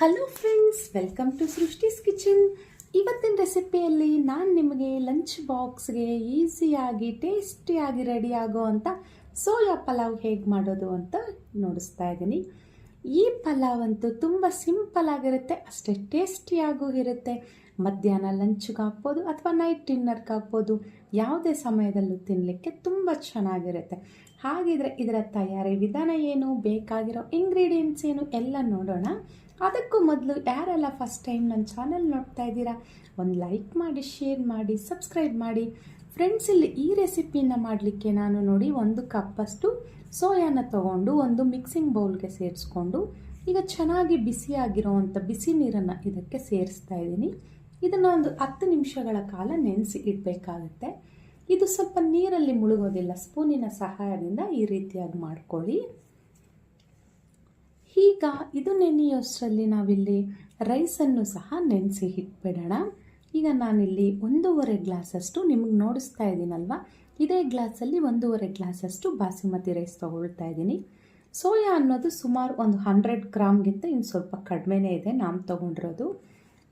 Hello friends, welcome to Srushti's kitchen. ಇವತ್ತಿನ ರೆಸಿಪಿಯಲ್ಲಿ ನಾನು ನಿಮಗೆ ಲಂಚ್ ಬಾಕ್ಸ್ಗೆ ಈಸಿಯಾಗಿ ಟೇಸ್ಟಿಯಾಗಿ ರೆಡಿ ಆಗೋ ಅಂಥ ಸೋಯಾ ಪಲಾವ್ ಹೇಗೆ ಮಾಡೋದು ಅಂತ ನೋಡಿಸ್ತಾ ಇದ್ದೀನಿ. ಈ ಪಲಾವ್ ಅಂತೂ ತುಂಬ ಸಿಂಪಲ್ ಆಗಿರುತ್ತೆ, ಅಷ್ಟೇ ಟೇಸ್ಟಿಯಾಗೂ ಇರುತ್ತೆ. ಮಧ್ಯಾಹ್ನ ಲಂಚ್ಗೆ ಹಾಕ್ಬೋದು ಅಥವಾ ನೈಟ್ ಡಿನ್ನರ್ಗೆ ಹಾಕ್ಬೋದು, ಯಾವುದೇ ಸಮಯದಲ್ಲೂ ತಿನ್ನಲಿಕ್ಕೆ ತುಂಬ ಚೆನ್ನಾಗಿರುತ್ತೆ. ಹಾಗಿದ್ರೆ ಇದರ ತಯಾರಿ ವಿಧಾನ ಏನು, ಬೇಕಾಗಿರೋ ಇಂಗ್ರೀಡಿಯೆಂಟ್ಸ್ ಏನು ಎಲ್ಲ ನೋಡೋಣ. ಅದಕ್ಕೂ ಮೊದಲು ಯಾರೆಲ್ಲ ಫಸ್ಟ್ ಟೈಮ್ ನನ್ನ ಚಾನಲ್ ನೋಡ್ತಾ ಇದ್ದೀರಾ, ಒಂದು ಲೈಕ್ ಮಾಡಿ, ಶೇರ್ ಮಾಡಿ, ಸಬ್ಸ್ಕ್ರೈಬ್ ಮಾಡಿ. ಫ್ರೆಂಡ್ಸ್, ಇಲ್ಲಿ ಈ ರೆಸಿಪಿನ ಮಾಡಲಿಕ್ಕೆ ನಾನು ನೋಡಿ 1 ಕಪ್ಪಷ್ಟು ಸೋಯಾನ ತೊಗೊಂಡು ಒಂದು ಮಿಕ್ಸಿಂಗ್ ಬೌಲ್ಗೆ ಸೇರಿಸ್ಕೊಂಡು ಈಗ ಚೆನ್ನಾಗಿ ಬಿಸಿಯಾಗಿರೋವಂಥ ಬಿಸಿ ನೀರನ್ನು ಇದಕ್ಕೆ ಸೇರಿಸ್ತಾ ಇದ್ದೀನಿ. ಇದನ್ನು ಒಂದು 10 ನಿಮಿಷಗಳ ಕಾಲ ನೆನೆಸಿ ಇಡಬೇಕಾಗುತ್ತೆ. ಇದು ಸ್ವಲ್ಪ ನೀರಲ್ಲಿ ಮುಳುಗೋದಿಲ್ಲ, ಸ್ಪೂನಿನ ಸಹಾಯದಿಂದ ಈ ರೀತಿಯಾಗಿ ಮಾಡ್ಕೊಳ್ಳಿ. ಈಗ ಇದು ನೆನೆಯೋಷ್ಟರಲ್ಲಿ ನಾವಿಲ್ಲಿ ರೈಸನ್ನು ಸಹ ನೆನೆಸಿ ಇಟ್ಬಿಡೋಣ. ಈಗ ನಾನಿಲ್ಲಿ 1.5 ಗ್ಲಾಸಷ್ಟು ನಿಮಗೆ ನೋಡಿಸ್ತಾ ಇದ್ದೀನಲ್ವ, ಇದೇ ಗ್ಲಾಸಲ್ಲಿ 1.5 ಗ್ಲಾಸಷ್ಟು ಬಾಸುಮತಿ ರೈಸ್ ತೊಗೊಳ್ತಾ ಇದ್ದೀನಿ. ಸೋಯಾ ಅನ್ನೋದು ಸುಮಾರು ಒಂದು 100 ಗ್ರಾಮ್ಗಿಂತ ಇನ್ನು ಸ್ವಲ್ಪ ಕಡಿಮೆನೇ ಇದೆ ನಾನು ತೊಗೊಂಡಿರೋದು.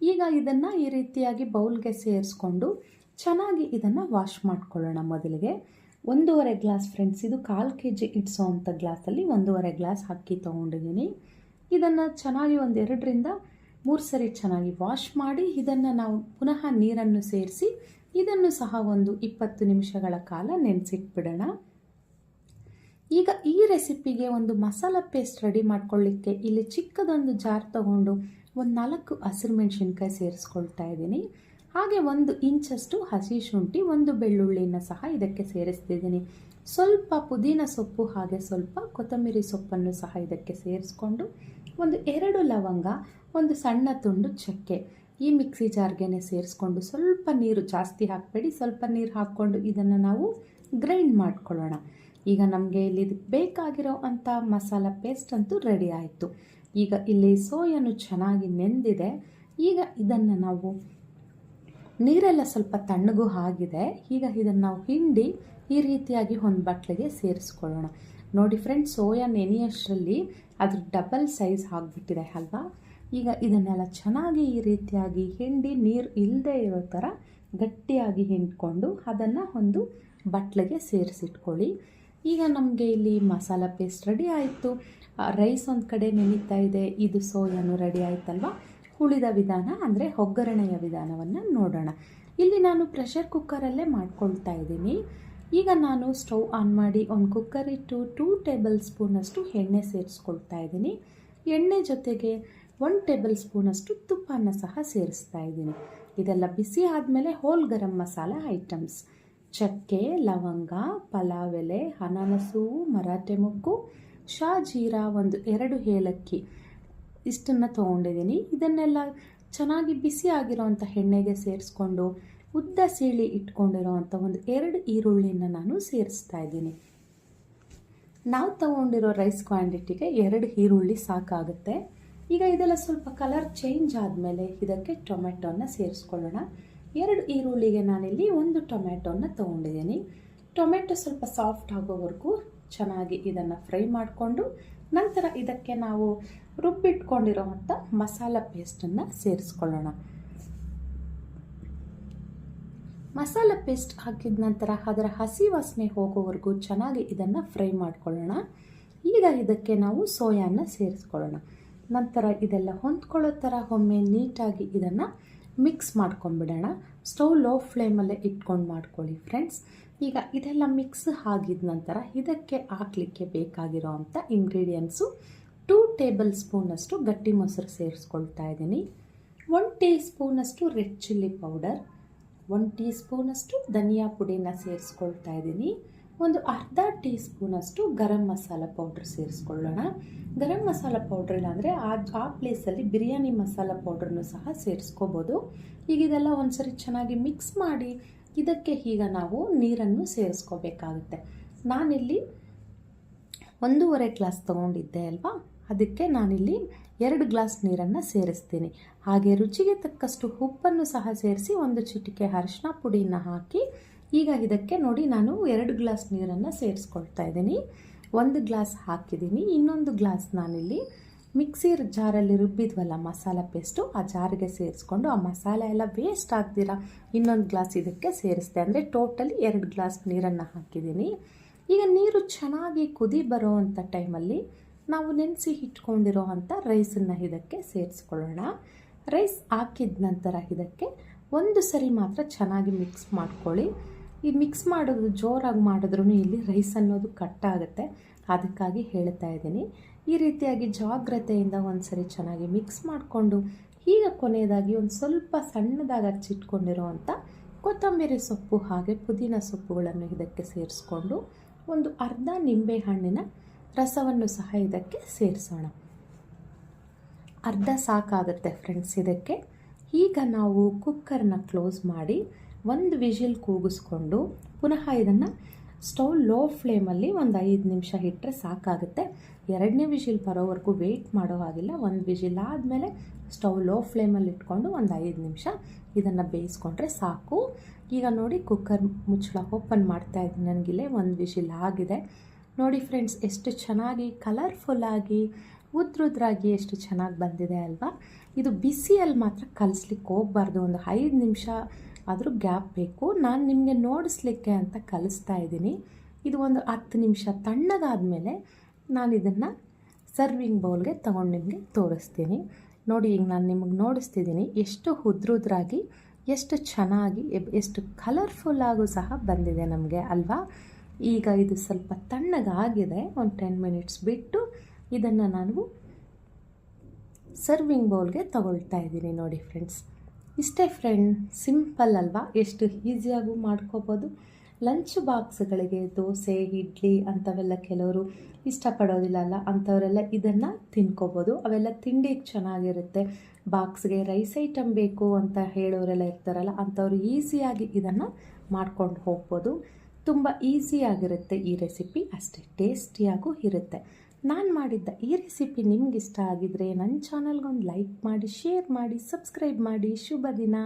ಈಗ ಇದನ್ನು ಈ ರೀತಿಯಾಗಿ ಬೌಲ್ಗೆ ಸೇರಿಸ್ಕೊಂಡು ಚೆನ್ನಾಗಿ ಇದನ್ನು ವಾಶ್ ಮಾಡ್ಕೊಳ್ಳೋಣ. ಮೊದಲಿಗೆ 1.5 ಗ್ಲಾಸ್ ಫ್ರೆಂಡ್ಸ್, ಇದು 1/4 kg ಇಡಿಸೋ ಅಂಥ ಗ್ಲಾಸಲ್ಲಿ 1.5 ಗ್ಲಾಸ್ ಅಕ್ಕಿ ತೊಗೊಂಡಿದ್ದೀನಿ. ಇದನ್ನು ಚೆನ್ನಾಗಿ 2 ರಿಂದ 3 ಸರಿ ಚೆನ್ನಾಗಿ ವಾಶ್ ಮಾಡಿ ಇದನ್ನು ನಾವು ಪುನಃ ನೀರನ್ನು ಸೇರಿಸಿ ಇದನ್ನು ಸಹ ಒಂದು 20 ನಿಮಿಷಗಳ ಕಾಲ ನೆನೆಸಿಟ್ಬಿಡೋಣ. ಈಗ ಈ ರೆಸಿಪಿಗೆ ಒಂದು ಮಸಾಲ ಪೇಸ್ಟ್ ರೆಡಿ ಮಾಡ್ಕೊಳ್ಳಿಕ್ಕೆ ಇಲ್ಲಿ ಚಿಕ್ಕದೊಂದು ಜಾರ್ ತೊಗೊಂಡು ಒಂದು 4 ಹಸಿರು ಮೆಣಸಿನ್ಕಾಯಿ ಸೇರಿಸ್ಕೊಳ್ತಾ ಇದ್ದೀನಿ. ಹಾಗೆ 1 ಇಂಚಷ್ಟು ಹಸಿ ಶುಂಠಿ, 1 ಬೆಳ್ಳುಳ್ಳಿನ ಸಹ ಇದಕ್ಕೆ ಸೇರಿಸ್ತಿದ್ದೀನಿ. ಸ್ವಲ್ಪ ಪುದೀನ ಸೊಪ್ಪು ಹಾಗೆ ಸ್ವಲ್ಪ ಕೊತ್ತಂಬರಿ ಸೊಪ್ಪನ್ನು ಸಹ ಇದಕ್ಕೆ ಸೇರಿಸ್ಕೊಂಡು ಒಂದು 2 ಲವಂಗ, ಒಂದು ಸಣ್ಣ ತುಂಡು ಚಕ್ಕೆ ಈ ಮಿಕ್ಸಿ ಜಾರ್ಗೆ ಸೇರಿಸ್ಕೊಂಡು ಸ್ವಲ್ಪ ನೀರು ಜಾಸ್ತಿ ಹಾಕಬೇಡಿ, ಸ್ವಲ್ಪ ನೀರು ಹಾಕ್ಕೊಂಡು ಇದನ್ನು ನಾವು ಗ್ರೈಂಡ್ ಮಾಡ್ಕೊಳ್ಳೋಣ. ಈಗ ನಮಗೆ ಇಲ್ಲಿ ಇದಕ್ಕೆ ಬೇಕಾಗಿರೋ ಅಂಥ ಮಸಾಲ ಪೇಸ್ಟ್ ಅಂತೂ ರೆಡಿ ಆಯಿತು. ಈಗ ಇಲ್ಲಿ ಸೋಯಾನು ಚೆನ್ನಾಗಿ ನೆಂದಿದೆ. ಈಗ ಇದನ್ನು ನಾವು ನೀರೆಲ್ಲ ಸ್ವಲ್ಪ ತಣ್ಣಗೂ ಆಗಿದೆ. ಈಗ ಇದನ್ನು ನಾವು ಹಿಂಡಿ ಈ ರೀತಿಯಾಗಿ ಒಂದು ಬಟ್ಲಿಗೆ ಸೇರಿಸ್ಕೊಳ್ಳೋಣ. ನೋಡಿ ಫ್ರೆಂಡ್ಸ್, ಸೋಯಾ ನೆನೆಯೋಷ್ಟರಲ್ಲಿ ಅದ್ರ ಡಬಲ್ ಸೈಜ್ ಆಗಿಬಿಟ್ಟಿದೆ ಅಲ್ವಾ. ಈಗ ಇದನ್ನೆಲ್ಲ ಚೆನ್ನಾಗಿ ಈ ರೀತಿಯಾಗಿ ಹಿಂಡಿ ನೀರು ಇಲ್ಲದೆ ಇರೋ ಥರ ಗಟ್ಟಿಯಾಗಿ ಹಿಂಡ್ಕೊಂಡು ಅದನ್ನು ಒಂದು ಬಟ್ಲಿಗೆ ಸೇರಿಸಿಟ್ಕೊಳ್ಳಿ. ಈಗ ನಮಗೆ ಇಲ್ಲಿ ಮಸಾಲ ಪೇಸ್ಟ್ ರೆಡಿ ಆಯಿತು, ರೈಸ್ ಒಂದು ಕಡೆ ನೆನೀತಾ ಇದೆ, ಇದು ಸೋಯಾನು ರೆಡಿ ಆಯ್ತಲ್ವ. ಉಳಿದ ವಿಧಾನ ಅಂದರೆ ಒಗ್ಗರಣೆಯ ವಿಧಾನವನ್ನು ನೋಡೋಣ. ಇಲ್ಲಿ ನಾನು ಪ್ರೆಷರ್ ಕುಕ್ಕರಲ್ಲೇ ಮಾಡ್ಕೊಳ್ತಾ ಇದ್ದೀನಿ. ಈಗ ನಾನು ಸ್ಟವ್ ಆನ್ ಮಾಡಿ ಒಂದು ಕುಕ್ಕರ್ ಇಟ್ಟು 2 ಟೇಬಲ್ ಸ್ಪೂನಷ್ಟು ಎಣ್ಣೆ ಸೇರಿಸ್ಕೊಳ್ತಾ ಇದ್ದೀನಿ. ಎಣ್ಣೆ ಜೊತೆಗೆ 1 ಟೇಬಲ್ ಸ್ಪೂನಷ್ಟು ತುಪ್ಪನ ಸಹ ಸೇರಿಸ್ತಾ ಇದ್ದೀನಿ. ಇದೆಲ್ಲ ಬಿಸಿ ಆದಮೇಲೆ ಹೋಲ್ ಗರಂ ಮಸಾಲ ಐಟಮ್ಸ್, ಚಕ್ಕೆ, ಲವಂಗ, ಪಲಾವ್ ಎಲೆ, ಅನಾನಸು, ಮರಾಠೆ ಮೊಗ್ಗು, ಶಾಜೀರಾ, 2 ಏಲಕ್ಕಿ ಇಷ್ಟನ್ನು ತೊಗೊಂಡಿದ್ದೀನಿ. ಇದನ್ನೆಲ್ಲ ಚೆನ್ನಾಗಿ ಬಿಸಿ ಆಗಿರೋವಂಥ ಎಣ್ಣೆಗೆ ಸೇರಿಸ್ಕೊಂಡು ಉದ್ದ ಸೀಳಿ ಇಟ್ಕೊಂಡಿರೋವಂಥ 2 ಈರುಳ್ಳಿನ ನಾನು ಸೇರಿಸ್ತಾ ಇದ್ದೀನಿ. ನಾವು ತೊಗೊಂಡಿರೋ ರೈಸ್ ಕ್ವಾಂಟಿಟಿಗೆ 2 ಈರುಳ್ಳಿ ಸಾಕಾಗುತ್ತೆ. ಈಗ ಇದೆಲ್ಲ ಸ್ವಲ್ಪ ಕಲರ್ ಚೇಂಜ್ ಆದಮೇಲೆ ಇದಕ್ಕೆ ಟೊಮೆಟೊನ ಸೇರಿಸ್ಕೊಳ್ಳೋಣ. 2 ಈರುಳ್ಳಿಗೆ ನಾನಿಲ್ಲಿ 1 ಟೊಮೆಟೊನ ತೊಗೊಂಡಿದ್ದೀನಿ. ಟೊಮೆಟೊ ಸ್ವಲ್ಪ ಸಾಫ್ಟ್ ಆಗೋವರೆಗೂ ಚೆನ್ನಾಗಿ ಇದನ್ನು ಫ್ರೈ ಮಾಡಿಕೊಂಡು ನಂತರ ಇದಕ್ಕೆ ನಾವು ರುಬ್ಬಿಟ್ಕೊಂಡಿರೋವಂಥ ಮಸಾಲ ಪೇಸ್ಟನ್ನು ಸೇರಿಸ್ಕೊಳ್ಳೋಣ. ಮಸಾಲ ಪೇಸ್ಟ್ ಹಾಕಿದ ನಂತರ ಅದರ ಹಸಿ ವಾಸನೆ ಹೋಗೋವರೆಗೂ ಚೆನ್ನಾಗಿ ಇದನ್ನು ಫ್ರೈ ಮಾಡ್ಕೊಳ್ಳೋಣ. ಈಗ ಇದಕ್ಕೆ ನಾವು ಸೋಯಾನ ಸೇರಿಸ್ಕೊಳ್ಳೋಣ. ನಂತರ ಇದೆಲ್ಲ ಹೊಂದ್ಕೊಳ್ಳೋ ಥರ ಒಮ್ಮೆ ನೀಟಾಗಿ ಇದನ್ನು ಮಿಕ್ಸ್ ಮಾಡ್ಕೊಂಡ್ಬಿಡೋಣ. ಸ್ಟವ್ ಲೋ ಫ್ಲೇಮಲ್ಲೇ ಇಟ್ಕೊಂಡು ಮಾಡ್ಕೊಳ್ಳಿ ಫ್ರೆಂಡ್ಸ್. ಈಗ ಇದೆಲ್ಲ ಮಿಕ್ಸ್ ಆಗಿದ ನಂತರ ಇದಕ್ಕೆ ಹಾಕಲಿಕ್ಕೆ ಬೇಕಾಗಿರೋ ಅಂಥ ಇಂಗ್ರೀಡಿಯೆಂಟ್ಸು 2 ಟೇಬಲ್ ಸ್ಪೂನಷ್ಟು ಗಟ್ಟಿ ಮೊಸರು ಸೇರಿಸ್ಕೊಳ್ತಾ ಇದ್ದೀನಿ. 1 ಟೀ ಸ್ಪೂನಷ್ಟು ರೆಡ್ ಚಿಲ್ಲಿ ಪೌಡರ್, 1 ಟೀ ಸ್ಪೂನಷ್ಟು ಧನಿಯಾ ಪುಡಿನ ಸೇರಿಸ್ಕೊಳ್ತಾ ಇದ್ದೀನಿ. ಒಂದು ಅರ್ಧ ಟೀ ಸ್ಪೂನಷ್ಟು ಗರಂ ಮಸಾಲ ಪೌಡ್ರ್ ಸೇರಿಸ್ಕೊಳ್ಳೋಣ. ಗರಂ ಮಸಾಲ ಪೌಡ್ರ್ ಇಲ್ಲಾಂದರೆ ಆ ಪ್ಲೇಸಲ್ಲಿ ಬಿರಿಯಾನಿ ಮಸಾಲ ಪೌಡ್ರನ್ನು ಸಹ ಸೇರಿಸ್ಕೋಬೋದು. ಈಗ ಇದೆಲ್ಲ ಒಂದ್ಸರಿ ಚೆನ್ನಾಗಿ ಮಿಕ್ಸ್ ಮಾಡಿ ಇದಕ್ಕೆ ಈಗ ನಾವು ನೀರನ್ನು ಸೇರಿಸ್ಕೋಬೇಕಾಗುತ್ತೆ. ನಾನಿಲ್ಲಿ 1.5 ಗ್ಲಾಸ್ ತೊಗೊಂಡಿದ್ದೆ ಅಲ್ವಾ, ಅದಕ್ಕೆ ನಾನಿಲ್ಲಿ 2 ಗ್ಲಾಸ್ ನೀರನ್ನು ಸೇರಿಸ್ತೀನಿ. ಹಾಗೆ ರುಚಿಗೆ ತಕ್ಕಷ್ಟು ಉಪ್ಪನ್ನು ಸಹ ಸೇರಿಸಿ 1 ಚಿಟಿಕೆ ಅರಿಶಿನ ಪುಡಿನ ಹಾಕಿ ಈಗ ಇದಕ್ಕೆ ನೋಡಿ ನಾನು 2 ಗ್ಲಾಸ್ ನೀರನ್ನು ಸೇರಿಸ್ಕೊಳ್ತಾ ಇದ್ದೀನಿ. 1 ಗ್ಲಾಸ್ ಹಾಕಿದ್ದೀನಿ, ಇನ್ನೊಂದು ಗ್ಲಾಸ್ ನಾನಿಲ್ಲಿ ಮಿಕ್ಸಿ ಜಾರಲ್ಲಿ ರುಬ್ಬಿದ್ವಲ್ಲ ಮಸಾಲ ಪೇಸ್ಟು, ಆ ಜಾರಿಗೆ ಸೇರಿಸ್ಕೊಂಡು ಆ ಮಸಾಲೆ ಎಲ್ಲ ವೇಸ್ಟ್ ಆಗ್ದಿರ ಇನ್ನೊಂದು ಗ್ಲಾಸ್ ಇದಕ್ಕೆ ಸೇರಿಸ್ದೆ. ಅಂದರೆ ಟೋಟಲಿ 2 ಗ್ಲಾಸ್ ನೀರನ್ನು ಹಾಕಿದ್ದೀನಿ. ಈಗ ನೀರು ಚೆನ್ನಾಗಿ ಕುದಿ ಬರೋ ಅಂಥ ಟೈಮಲ್ಲಿ ನಾವು ನೆನೆಸಿ ಇಟ್ಕೊಂಡಿರೋ ಅಂಥ ರೈಸನ್ನು ಇದಕ್ಕೆ ಸೇರಿಸ್ಕೊಳ್ಳೋಣ. ರೈಸ್ ಹಾಕಿದ ನಂತರ ಇದಕ್ಕೆ ಒಂದು ಸರಿ ಮಾತ್ರ ಚೆನ್ನಾಗಿ ಮಿಕ್ಸ್ ಮಾಡ್ಕೊಳ್ಳಿ. ಈ ಮಿಕ್ಸ್ ಮಾಡೋದು ಜೋರಾಗಿ ಮಾಡಿದ್ರೂ ಇಲ್ಲಿ ರೈಸ್ ಅನ್ನೋದು ಕಟ್ಟಾಗುತ್ತೆ, ಅದಕ್ಕಾಗಿ ಹೇಳ್ತಾ ಇದ್ದೀನಿ. ಈ ರೀತಿಯಾಗಿ ಜಾಗ್ರತೆಯಿಂದ ಒಂದು ಸರಿ ಚೆನ್ನಾಗಿ ಮಿಕ್ಸ್ ಮಾಡಿಕೊಂಡು ಈಗ ಕೊನೆಯದಾಗಿ ಒಂದು ಸ್ವಲ್ಪ ಸಣ್ಣದಾಗಿ ಹಚ್ಚಿಟ್ಕೊಂಡಿರೋ ಅಂಥ ಕೊತ್ತಂಬರಿ ಸೊಪ್ಪು ಹಾಗೆ ಪುದೀನ ಸೊಪ್ಪುಗಳನ್ನು ಇದಕ್ಕೆ ಸೇರಿಸ್ಕೊಂಡು ಒಂದು ಅರ್ಧ ನಿಂಬೆ ಹಣ್ಣಿನ ರಸವನ್ನು ಸಹ ಇದಕ್ಕೆ ಸೇರಿಸೋಣ. ಅರ್ಧ ಸಾಕಾಗುತ್ತೆ ಫ್ರೆಂಡ್ಸ್ ಇದಕ್ಕೆ. ಈಗ ನಾವು ಕುಕ್ಕರ್ನ ಕ್ಲೋಸ್ ಮಾಡಿ 1 ವಿಷಿಲ್ ಕೂಗಿಸ್ಕೊಂಡು ಪುನಃ ಇದನ್ನು ಸ್ಟವ್ ಲೋ ಫ್ಲೇಮಲ್ಲಿ ಒಂದು 5 ನಿಮಿಷ ಇಟ್ಟರೆ ಸಾಕಾಗುತ್ತೆ. 2ನೇ ವಿಷಿಲ್ ಬರೋವರೆಗೂ ವೆಯ್ಟ್ ಮಾಡೋ ಹಾಗಿಲ್ಲ. 1 ವಿಷಿಲ್ ಆದಮೇಲೆ ಸ್ಟವ್ ಲೋ ಫ್ಲೇಮಲ್ಲಿ ಇಟ್ಕೊಂಡು ಒಂದು 5 ನಿಮಿಷ ಇದನ್ನು ಬೇಯಿಸ್ಕೊಂಡ್ರೆ ಸಾಕು. ಈಗ ನೋಡಿ ಕುಕ್ಕರ್ ಮುಚ್ಚಳ ಓಪನ್ ಮಾಡ್ತಾ ಇದ್ದೀನಿ. ನನಗಿಲ್ಲೇ 1 ವಿಷಿಲ್ ಆಗಿದೆ. ನೋಡಿ ಫ್ರೆಂಡ್ಸ್, ಎಷ್ಟು ಚೆನ್ನಾಗಿ ಕಲರ್ಫುಲ್ಲಾಗಿ ಉದ್ರುದ್ರಾಗಿ ಎಷ್ಟು ಚೆನ್ನಾಗಿ ಬಂದಿದೆ ಅಲ್ವಾ. ಇದು ಬಿಸಿಯಲ್ಲಿ ಮಾತ್ರ ಕಲಿಸ್ಲಿಕ್ಕೆ ಹೋಗಬಾರ್ದು, ಒಂದು 5 ನಿಮಿಷ ಆದರೂ ಗ್ಯಾಪ್ ಬೇಕು. ನಾನು ನಿಮಗೆ ನೋಡಿಸ್ಲಿಕ್ಕೆ ಅಂತ ಕಲಿಸ್ತಾ ಇದ್ದೀನಿ. ಇದು ಒಂದು 10 ನಿಮಿಷ ತಣ್ಣಗಾದಮೇಲೆ ನಾನು ಇದನ್ನು ಸರ್ವಿಂಗ್ ಬೌಲ್ಗೆ ತೊಗೊಂಡು ನಿಮಗೆ ತೋರಿಸ್ತೀನಿ. ನೋಡಿ, ಈಗ ನಾನು ನಿಮಗೆ ನೋಡಿಸ್ತಿದ್ದೀನಿ ಎಷ್ಟು ಉದ್ರುದ್ರಾಗಿ ಎಷ್ಟು ಚೆನ್ನಾಗಿ ಎಷ್ಟು ಕಲರ್ಫುಲ್ಲಾಗೂ ಸಹ ಬಂದಿದೆ ನಮಗೆ ಅಲ್ವಾ. ಈಗ ಇದು ಸ್ವಲ್ಪ ತಣ್ಣಗಾಗಿದೆ. ಒಂದು 10 ಮಿನಿಟ್ಸ್ ಬಿಟ್ಟು ಇದನ್ನು ನಾನು ಸರ್ವಿಂಗ್ ಬೌಲ್ಗೆ ತಗೊಳ್ತಾ ಇದ್ದೀನಿ. ನೋಡಿ ಫ್ರೆಂಡ್ಸ್, ಇಷ್ಟೇ ಫ್ರೆಂಡ್, ಸಿಂಪಲ್ ಅಲ್ವಾ, ಎಷ್ಟು ಈಸಿಯಾಗೂ ಮಾಡ್ಕೋಬೋದು. ಲಂಚ್ ಬಾಕ್ಸ್ಗಳಿಗೆ ದೋಸೆ ಇಡ್ಲಿ ಅಂಥವೆಲ್ಲ ಕೆಲವರು ಇಷ್ಟಪಡೋದಿಲ್ಲ ಅಲ್ಲ, ಅಂಥವರೆಲ್ಲ ಇದನ್ನು ತಿನ್ಕೋಬೋದು. ಅವೆಲ್ಲ ತಿಂಡಿಗೆ ಚೆನ್ನಾಗಿರುತ್ತೆ. ಬಾಕ್ಸ್ಗೆ ರೈಸ್ ಐಟಮ್ ಬೇಕು ಅಂತ ಹೇಳೋರೆಲ್ಲ ಇರ್ತಾರಲ್ಲ, ಅಂಥವ್ರು ಈಸಿಯಾಗಿ ಇದನ್ನು ಮಾಡ್ಕೊಂಡು ಹೋಗ್ಬೋದು. ತುಂಬ ಈಸಿಯಾಗಿರುತ್ತೆ ಈ ರೆಸಿಪಿ, ಅಷ್ಟೇ ಟೇಸ್ಟಿಯಾಗೂ ಇರುತ್ತೆ. ನಾನು ಮಾಡಿದ್ದ ಈ ರೆಸಿಪಿ ನಿಮ್ಗೆ ಇಷ್ಟ ಆಗಿದ್ರೆ ನನ್ನ ಚಾನಲ್ಗೊಂದು ಲೈಕ್ ಮಾಡಿ, ಶೇರ್ ಮಾಡಿ, ಸಬ್ಸ್ಕ್ರೈಬ್ ಮಾಡಿ. ಶುಭ ದಿನ.